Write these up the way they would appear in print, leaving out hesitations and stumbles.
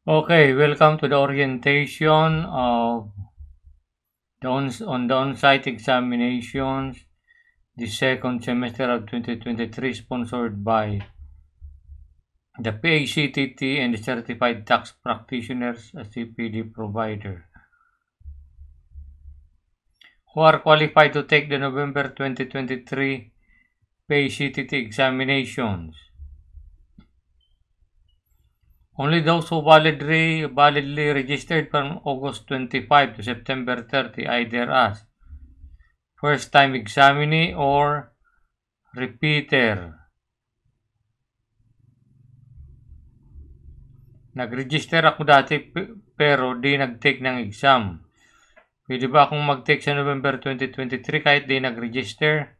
Okay, welcome to the orientation of on the on-site examinations, the second semester of 2023, sponsored by the PACTT and the Certified Tax Practitioners, a CPD provider, who are qualified to take the November 2023 PACTT examinations. Only those who validly registered from August 25 to September 30, either as first-time examinee or repeater. Nag-register ako dati pero di nag-take ng exam. Pwede ba akong mag-take sa November 2023 kahit di nag-register?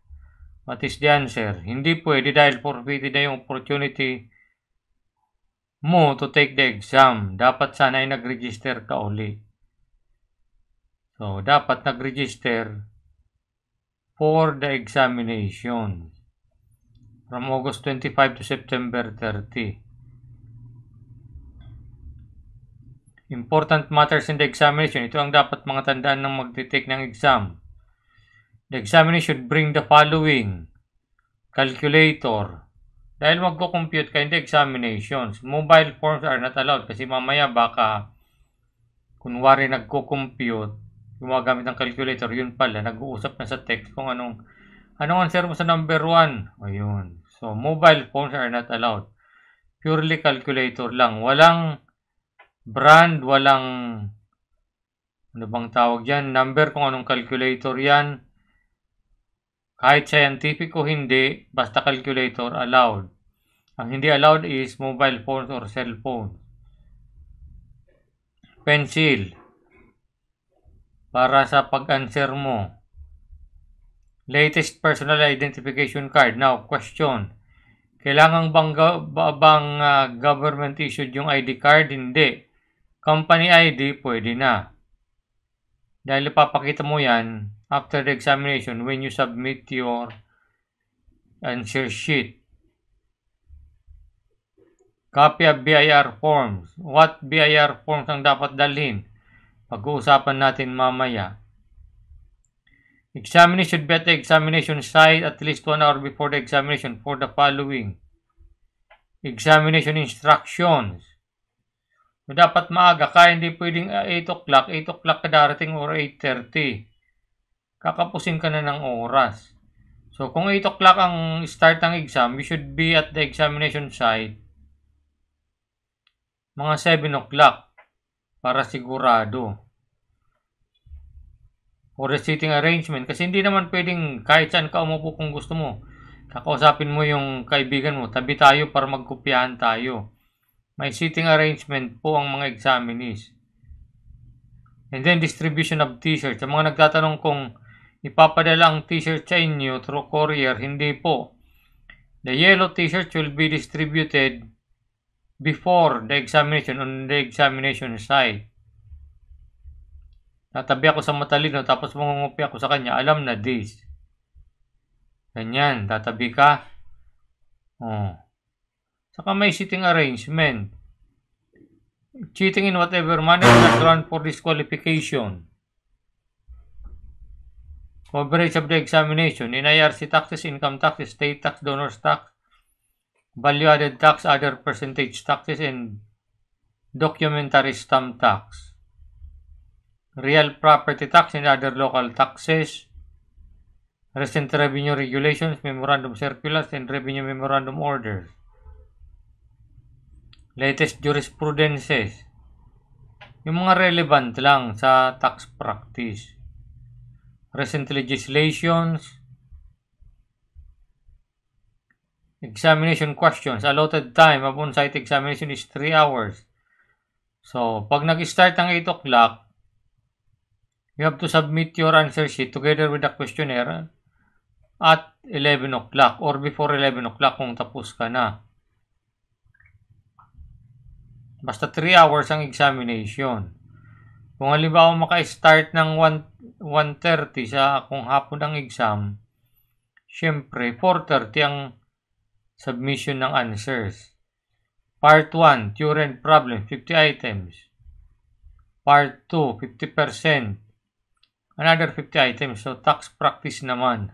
What is the answer? Hindi pwede dahil forfeited na yung opportunity mo to take the exam. Dapat sana ay nag-register ka uli. So, dapat nag-register for the examination from August 25 to September 30. Important matters in the examination. Ito ang dapat mga tandaan ng magte-take ng exam. The examiner should bring the following: calculator. Dahil magko-compute ka in the examinations, mobile phones are not allowed kasi mamaya baka kunwari nagko-compute, gumagamit ng calculator, yun pala, nag-uusap na sa text kung anong answer mo sa number 1. Ayun. So, mobile phones are not allowed. Purely calculator lang. Walang brand, walang ano bang tawag yan, number kung anong calculator yan. Kahit scientific o hindi, basta calculator allowed. Ang hindi allowed is mobile phones or cell phone. Pencil. Para sa pag-answer mo. Latest personal identification card. Now, question. Kailangan bang government issued yung ID card? Hindi. Company ID, pwede na. Dahil ipapakita mo yan after the examination when you submit your answer sheet. Copy of BIR forms. What BIR forms ang dapat dalhin? Pag-uusapan natin mamaya. Examiner should be at the examination site at least 1 hour before the examination for the following: examination instructions. So, dapat maaga ka, hindi pwedeng 8 o'clock ka darating or 8:30. Kakapusin ka na ng oras. So, kung 8 o'clock ang start ng exam, you should be at the examination site mga 7 o'clock para sigurado. For the seating arrangement, kasi hindi naman pwedeng kahit saan ka umupo kung gusto mo. Kakausapin mo yung kaibigan mo, tabi tayo para magkopyahan tayo. May seating arrangement po ang mga examinees. And then distribution of t-shirts. Sa mga nagtatanong kung ipapadala ang t-shirt sa inyo through courier, hindi po. The yellow t-shirts will be distributed before the examination on the examination site. Tatabi ako sa matalino tapos mangungupi ako sa kanya, alam na this. Ganyan, tatabi ka. Saka may seating arrangement. Cheating in whatever manner is not ground for disqualification. Coverage of the examination. In IRC taxes, income taxes, state tax, donors tax, value-added tax, other percentage taxes, and documentary stamp tax. Real property tax and other local taxes. Recent revenue regulations, memorandum circulars, and revenue memorandum orders. Latest jurisprudences. Yung mga relevant lang sa tax practice. Recent legislations. Examination questions. Allotted time of on-site examination is 3 hours. So, pag nag-start ang 8 o'clock, you have to submit your answer sheet together with the questionnaire at 11 o'clock or before 11 o'clock kung tapos ka na. Basta 3 hours ang examination. Kung halimbawa maka-start ng 1:30 sa kung hapon ang exam, syempre 4:30 ang submission ng answers. Part 1, theory and problem, 50 items. Part 2, 50%. Another 50 items. So, tax practice naman.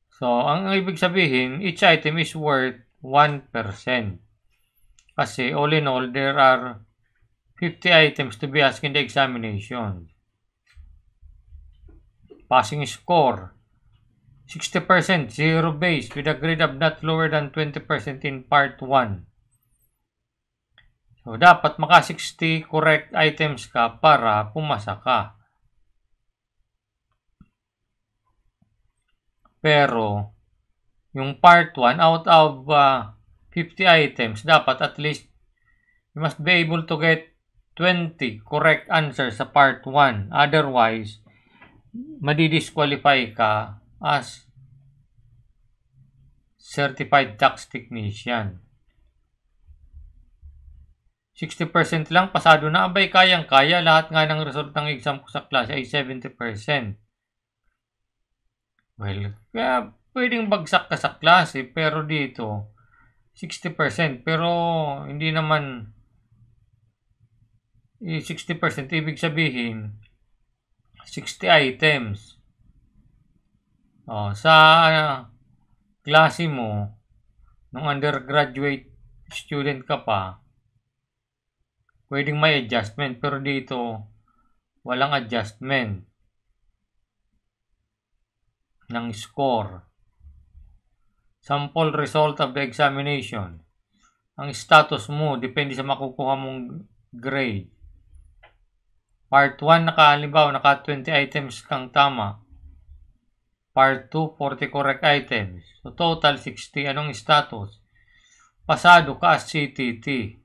So, ang ibig sabihin, each item is worth 1%. Kasi, all in all, there are 50 items to be asked in the examination. Passing score, 60%, zero base, with a grade of not lower than 20% in part 1. So, dapat maka 60 correct items ka para pumasa ka. Pero, yung part 1, out of 50 items, dapat at least you must be able to get 20 correct answers sa part 1. Otherwise, madidisqualify ka as certified tax technician. 60% lang, pasado na. Abay, kayang-kaya. Lahat nga ng result ng exam ko sa klase ay 70%. Well, kaya pwedeng bagsak ka sa klase, pero dito, 60%. Pero, hindi naman 60%. Ibig sabihin, 60 items. Sa klase mo, nung undergraduate student ka pa, pwedeng may adjustment, pero dito, walang adjustment ng score. Sample result of the examination. Ang status mo, depende sa makukuha mong grade. Part 1, halimbawa, naka 20 items kang tama. Part 2, 40 correct items. So, total 60. Anong status? Pasado ka as CTT.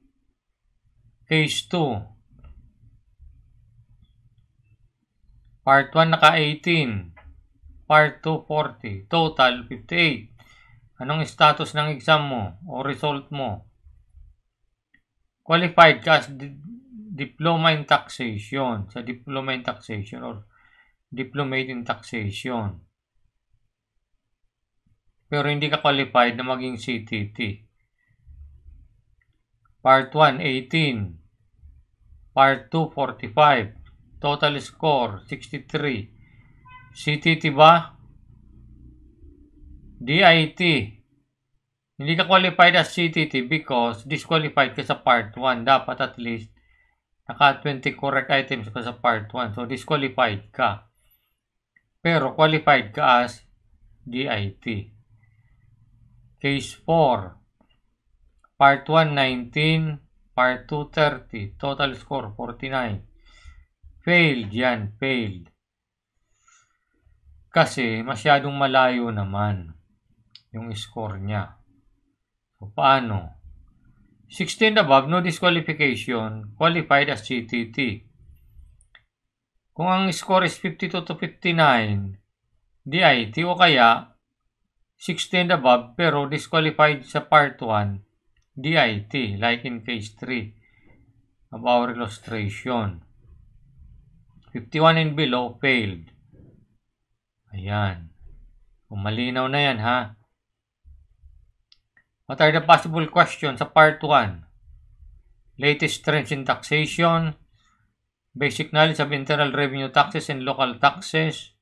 Case 2. Part 1, naka 18. Part 2, 40. Total, 58. Anong status ng exam mo o result mo? Qualified ka as diploma in taxation. Sa diploma in taxation or diplomate in taxation. Pero hindi ka qualified na maging CTT. Part 1, 18. Part 2, 45. Total score, 63. CTT ba? DIT. Hindi ka qualified as CTT because disqualified ka sa Part 1. Dapat at least naka 20 correct items ka sa Part 1. So, disqualified ka. Pero qualified ka as DIT. Case 4. Part 1, 19. Part 2, 30. Total score, 49. Failed yan, failed. Kasi masyadong malayo naman yung score niya. So, paano? 16 above, no disqualification, qualified as CTT. Kung ang score is 52 to 59, DIT o kaya 16 above pero disqualified sa part 1, DIT, like in case 3 of our illustration. 51 and below, failed. Ayan. Kung malinaw na yan, ha? What are the possible questions sa part 1? Latest trends in taxation, basic knowledge of internal revenue taxes and local taxes.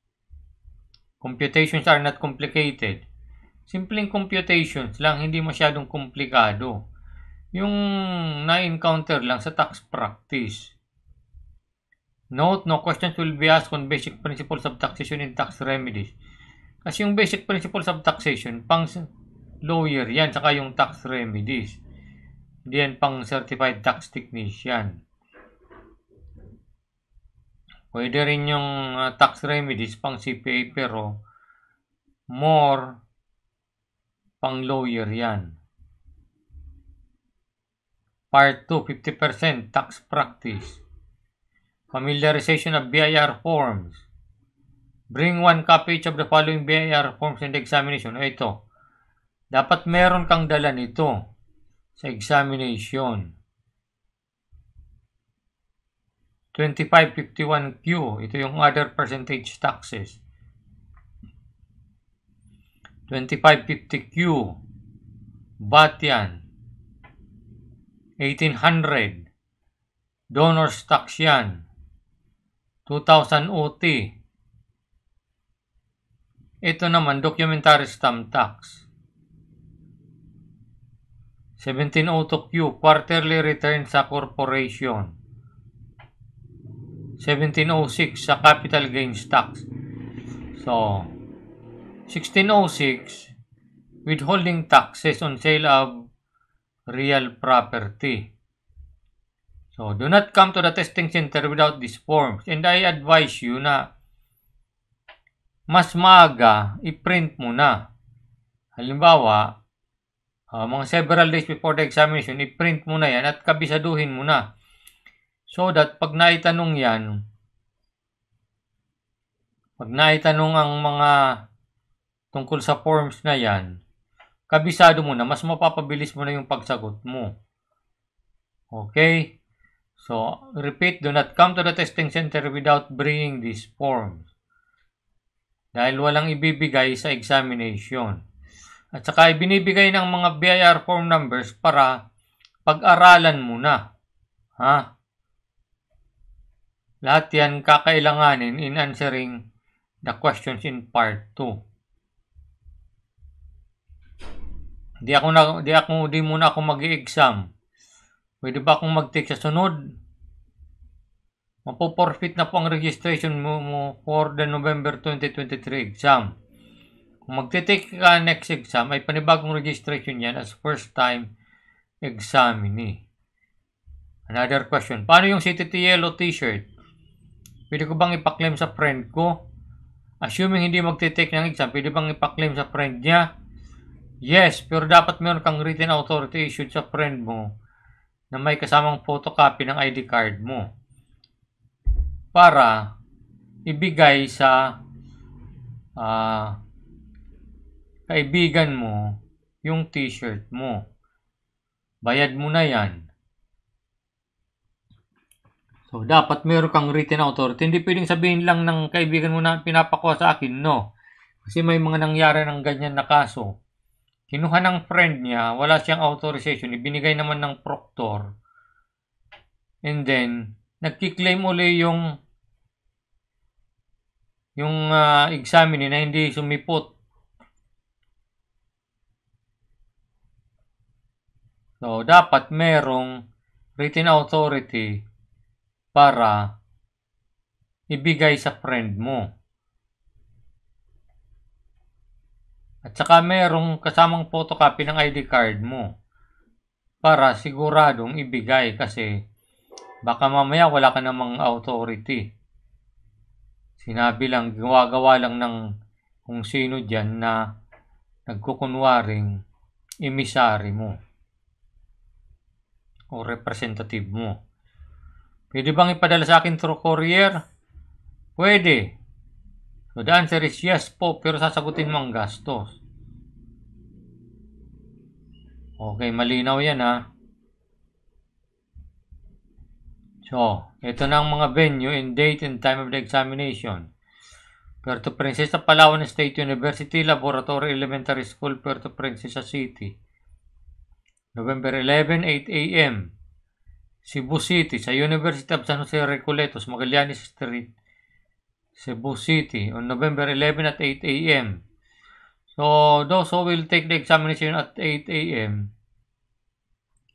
Computations are not complicated. Simpleng computations lang, hindi masyadong komplikado. Yung na-encounter lang sa tax practice. Note, no questions will be asked on basic principles of taxation and tax remedies. Kasi yung basic principles of taxation, pang lawyer yan, saka yung tax remedies. Hindi yan pang certified tax technician. Pwede rin yung tax remedies pang CPA, pero more pang lawyer yan. Part 2, 50% tax practice. Familiarization of BIR forms. Bring one copy each of the following BIR forms in the examination. Ito. Dapat meron kang dala nito sa examination. 2551Q. Ito yung other percentage taxes. 2550Q. VAT yan. 1800. Donor's tax yan. 2000 OT. Ito naman, documentary stamp tax. 1702 Q, quarterly return sa corporation. 1706 sa capital gains tax. So, 1606, withholding taxes on sale of real property. So, do not come to the testing center without these forms. And I advise you na mas maaga, i-print mo na. Halimbawa, mga several days before the examination, i-print mo na yan at kabisaduhin mo na. So that pag naitanong yan, pag naitanong ang mga tungkol sa forms na yan, kabisado mo na, mas mapapabilis mo na yung pagsagot mo. Okay? So, repeat, do not come to the testing center without bringing these forms. Dahil walang ibibigay sa examination. At saka ibinibigay ng mga BIR form numbers para pag-aralan mo na. Ha? Lahat yan kakailanganin in answering the questions in part 2. Di muna ako mag-i-exam. Pwede ba akong mag-take sa sunod? Mapoforfeit na po ang registration mo for the November 2023 exam. Kung magte-take ka next exam, ay panibagong registration yan as first time examinee. Another question. Paano yung CTT yellow t-shirt? Pwede ko bang ipaklaim sa friend ko? Assuming hindi magte-take ng exam, pwede bang ipaklaim sa friend niya? Yes, pero dapat meron kang written authority issued sa friend mo na may kasamang photocopy ng ID card mo para ibigay sa kaibigan mo yung t-shirt mo. Bayad mo na yan. So, dapat meron kang written authority. Hindi pwedeng sabihin lang ng kaibigan mo na pinapakuha sa akin, no. Kasi may mga nangyari ng ganyan na kaso. Kinuha ng friend niya, wala siyang authorization, ibinigay naman ng proctor. And then, nagkiklaim uli yung examine na hindi sumipot. So, dapat merong written authority para ibigay sa friend mo. At saka merong kasamang photocopy ng ID card mo para siguradong ibigay kasi baka mamaya wala ka namang authority. Sinabi lang, gawa lang ng kung sino dyan na nagkukunwaring emisary mo o representative mo. Pwede bang ipadala sa akin through courier? Pwede. So the answer is yes po, pero sasagutin mo ang gastos. Okay, malinaw yan ha. So, ito na ang mga venue and date and time of the examination. Puerto Princesa, Palawan State University, Laboratory Elementary School, Puerto Princesa City. November 11, 8 a.m. Cebu City, sa University of San Jose Recoletos, Magallanes Street, Cebu City, on November 11 at 8 a.m. So, those who will take the examination at 8 a.m.,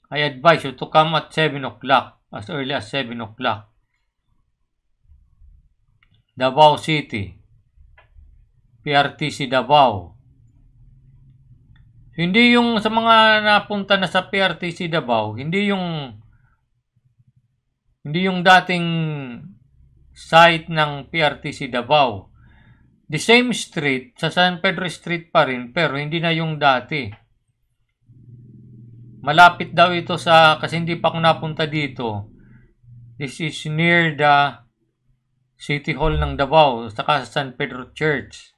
I advise you to come at 7 o'clock, as early as 7 o'clock. Davao City, PRTC Davao. Hindi yung sa mga napunta na sa PRTC Davao, hindi yung dating site ng PRTC Davao. The same street, sa San Pedro Street pa rin, pero hindi na yung dati. Malapit daw ito kasi hindi pa ako napunta dito. This is near the City Hall ng Davao, saka sa San Pedro Church.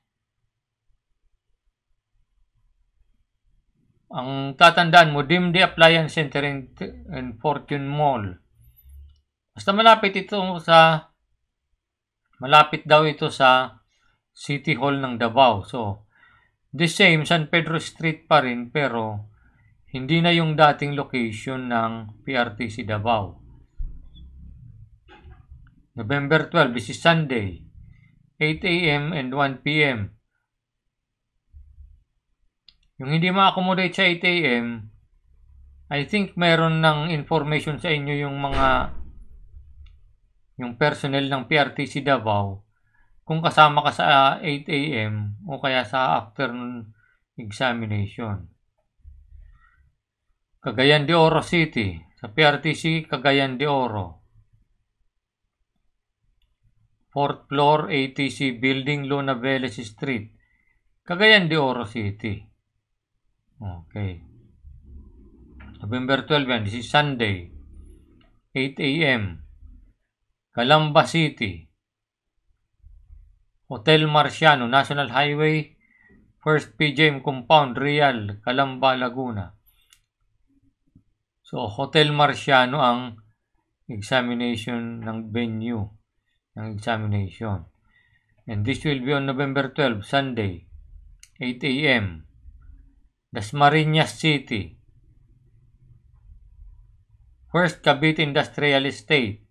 Ang tatandaan mo, Dimdi Appliance Center and Fortune Mall. Basta malapit daw ito sa City Hall ng Davao. So, the same, San Pedro Street pa rin, pero Hindi na yung dating location ng PRTC Davao. November 12, this is Sunday, 8 a.m. and 1 p.m. Yung hindi ma-accommodate sa 8 a.m., I think meron ng information sa inyo yung personnel ng PRTC Davao kung kasama ka sa 8 a.m. o kaya sa afternoon examination. Cagayan de Oro City, sa PRTC Cagayan de Oro. 4th floor ATC Building, Luna Veles Street, Cagayan de Oro City. Okay. November 12 yan, this is Sunday, 8 a.m. Calamba City, Hotel Marciano, National Highway, First PJM Compound, Real, Calamba, Laguna. So, Hotel Marciano ang examination ng venue ng examination. And this will be on November 12, Sunday, 8 a.m. Dasmariñas City, First Cavite Industrial Estate,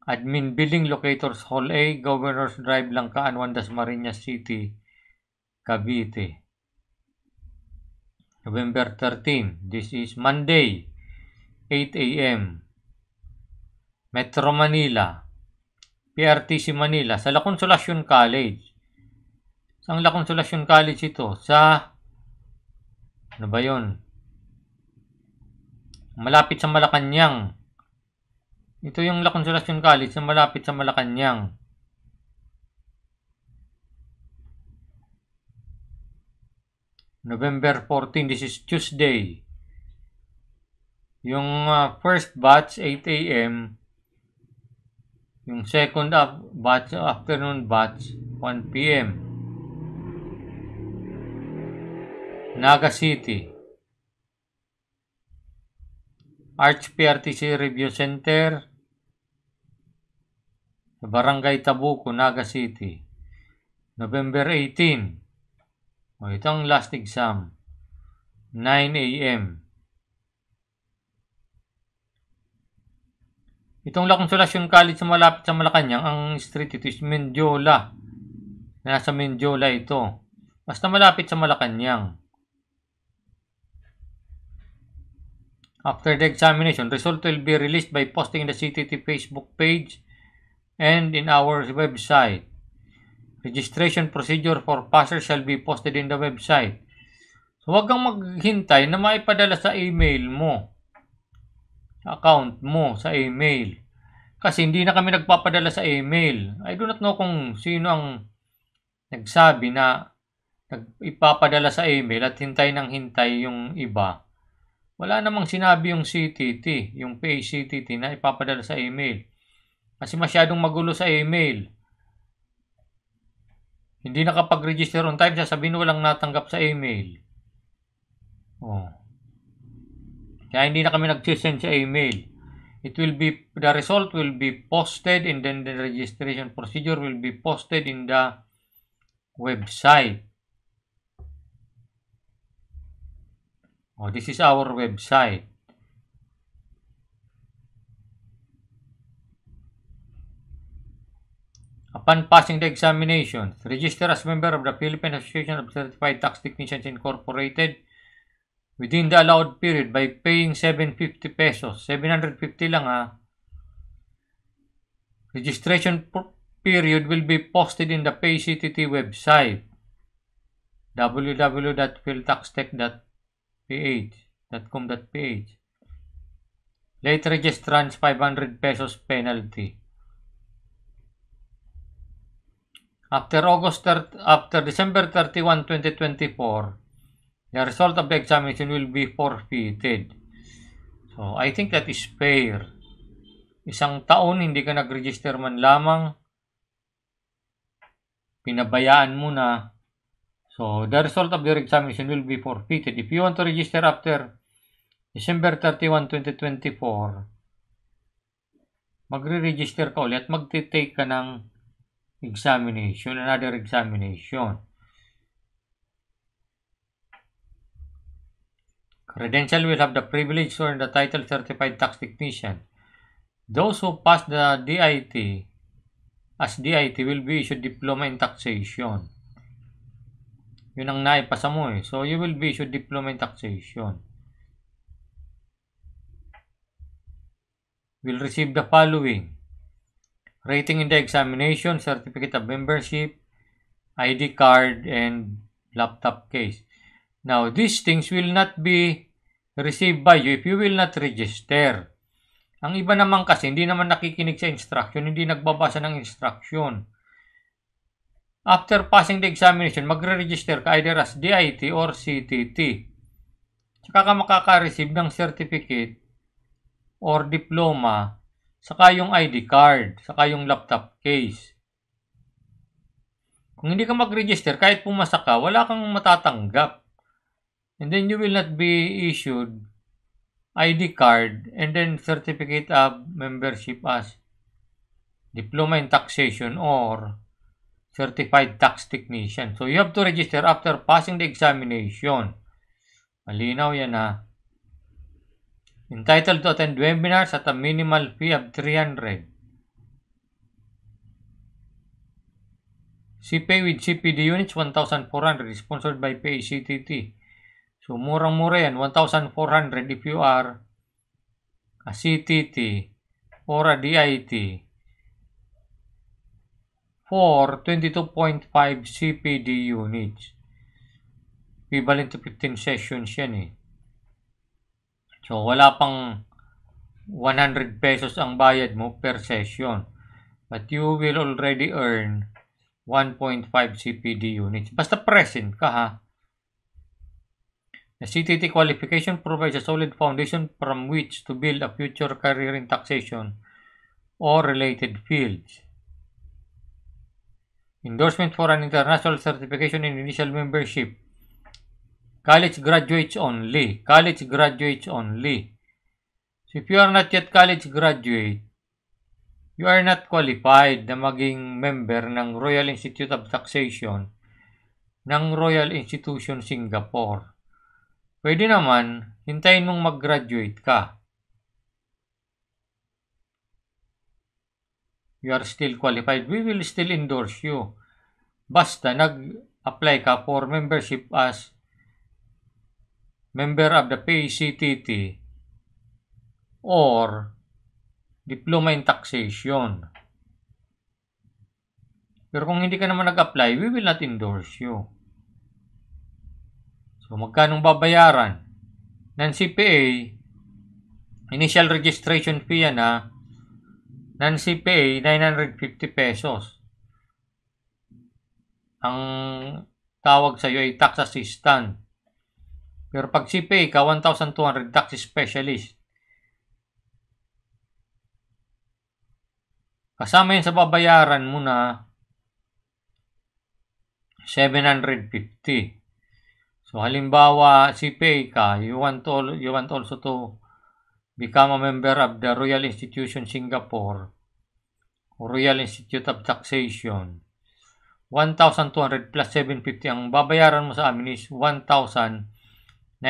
Admin Building Locators Hall A, Governors Drive, Langkaan 1, Dasmariñas City, Cavite. November 13, this is Monday, 8 a.m. Metro Manila, PRTC Manila, sa La Consolacion College. Saan La Consolacion College ito? Ano ba yun? Malapit sa Malacanang. Ito yung La Consolacion College na malapit sa Malacanang. November 14, this is Tuesday. Yung first batch, 8 a.m. Yung second batch, afternoon batch, 1 p.m. Naga City, Arch PRTC Review Center, Barangay Tabuco, Naga City. November 18, ito ang last exam, 9 a.m. Itong La Consolacion College sa malapit sa Malacanang, ang street ito is Mendiola. Nasa Mendiola ito. Basta malapit sa Malacanang. After the examination, result will be released by posting in the CTT Facebook page and in our website. Registration procedure for passers shall be posted in the website. So, huwag kang maghintay na maipadala sa email mo, account mo sa email. Kasi hindi na kami nagpapadala sa email. I do not know kung sino ang nagsabi na ipapadala sa email at hintay ng hintay yung iba. Wala namang sinabi yung CTT, yung PACTT na ipapadala sa email. Kasi masyadong magulo sa email. Hindi nakapag-register on time, sasabihin walang natanggap sa email. Kaya hindi na kami nag-send sa email. The result will be posted and then the registration procedure will be posted in the website. This is our website. Upon passing the examinations, register as member of the Philippine Association of Certified Tax Technicians Incorporated within the allowed period by paying 750 pesos. 750 lang Registration period will be posted in the PayCTT website, www.philtaxtech.com.ph. Late registrants 500 pesos penalty. After December 31, 2024, the result of the examination will be forfeited. So, I think that is fair. Isang taon hindi ka nag-register man lamang, pinabayaan mo na. So, the result of your examination will be forfeited. If you want to register after December 31, 2024, magre-register ka ulit at magte-take ka ng another examination. Credential will have the privilege to earn the title Certified Tax Technician. Those who pass the DIT as DIT will be issued Diploma in Taxation. Yun ang naipasa mo eh. So, you will be issued Diploma in Taxation. Will receive the following: rating in the examination, certificate of membership, ID card, and laptop case. Now, these things will not be received by you if you will not register. Ang iba naman kasi, hindi naman nakikinig sa instruction, hindi nagbabasa ng instruction. After passing the examination, magre-register ka either as DIT or CTT. Saka ka makaka-receive ng certificate or diploma, saka yung ID card, saka yung laptop case. Kung hindi ka mag-register, kahit pumasa ka, wala kang matatanggap. And then you will not be issued ID card and then certificate of membership as Diploma in Taxation or Certified Tax Technician. So you have to register after passing the examination. Malinaw yan ha. Entitled to attend webinars at a minimal fee of 300. CPA with CPD units 1,400, sponsored by PACTT. So, murang-mura yan, 1,400 if you are a CTT or a DIT for 22.5 CPD units. Equivalent to 15 sessions yan eh. So, wala pang 100 pesos ang bayad mo per session. But you will already earn 1.5 CPD units. Basta present ka ha. The CTT qualification provides a solid foundation from which to build a future career in taxation or related fields. Endorsement for an international certification in initial membership. College graduates only. College graduates only. So if you are not yet college graduate, you are not qualified na maging member ng Royal Institute of Taxation ng Royal Institution Singapore. Pwede naman, hintayin mong mag-graduate ka. You are still qualified. We will still endorse you. Basta nag-apply ka for membership as member of the PACTT or Diploma in Taxation. Pero kung hindi ka naman nag-apply, we will not endorse you. So, magkanong babayaran? Ng CPA, initial registration fee yan ha. Ng CPA, 950 pesos. Ang tawag sa iyo ay tax assistant. Pero pag CPA ka, 1,200 tax specialist. Kasama yun sa babayaran mo na 750. So, halimbawa, CPA ka, you want also to become a member of the Royal Institution Singapore or Royal Institute of Taxation. 1,200 plus 750. Ang babayaran mo sa amin is 1,950.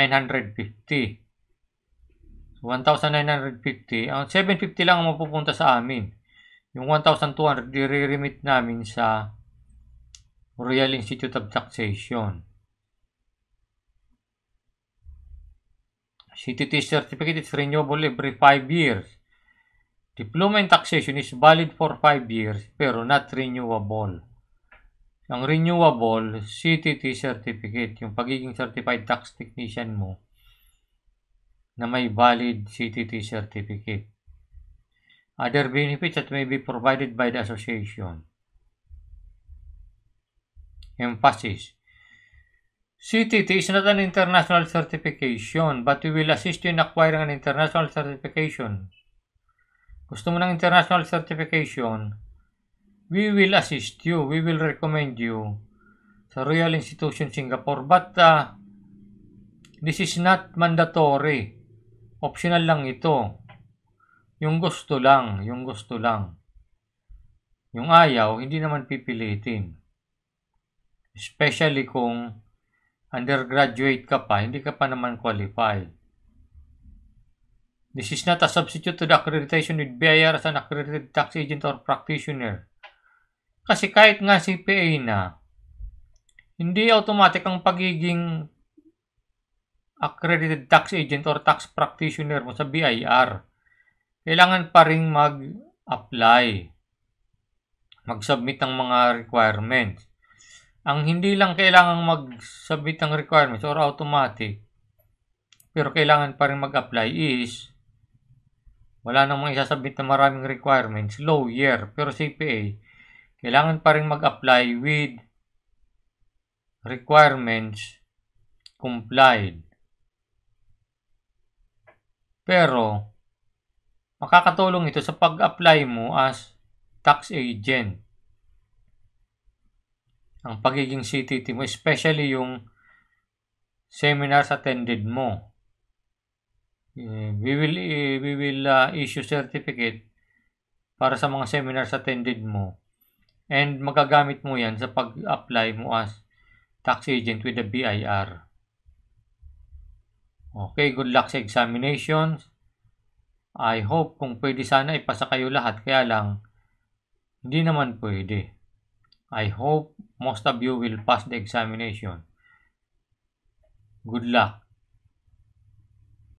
So, 1,950. Ang 750 lang ang mapupunta sa amin. Yung 1,200, i-remit namin sa Royal Institute of Taxation. CTT certificate is renewable every 5 years. Diploma in Taxation is valid for 5 years pero not renewable. Ang renewable, CTT certificate, yung pagiging Certified Tax Technician mo na may valid CTT certificate. Other benefits that may be provided by the association. Emphasis. CTT is not an international certification, but we will assist you in acquiring an international certification. Gusto mo ng international certification, we will assist you, we will recommend you sa Royal Institution Singapore, but this is not mandatory. Optional lang ito. Yung gusto lang, yung gusto lang. Yung ayaw, hindi naman pipilitin. Especially kung undergraduate ka pa, hindi ka pa naman qualified. This is not a substitute to the accreditation with BIR as an accredited tax agent or practitioner. Kasi kahit nga CPA na, hindi automatic ang pagiging accredited tax agent or tax practitioner mo sa BIR. Kailangan pa rin mag-apply, mag-submit ng mga requirements. Ang hindi lang kailangan mag-submit ng requirements or automatic, pero kailangan pa rin mag-apply is, wala namang isasabit na maraming requirements, lawyer, pero CPA, kailangan pa rin mag-apply with requirements complied. Pero, makakatulong ito sa pag-apply mo as tax agent. Ang pagiging CTT mo, especially yung seminars attended mo. We will issue certificate para sa mga seminars attended mo, and magagamit mo yan sa pag-apply mo as tax agent with the BIR. Okay, good luck sa examinations. I hope kung pwede sana ipasa kayo lahat, kaya lang hindi naman pwede. I hope most of you will pass the examination. Good luck.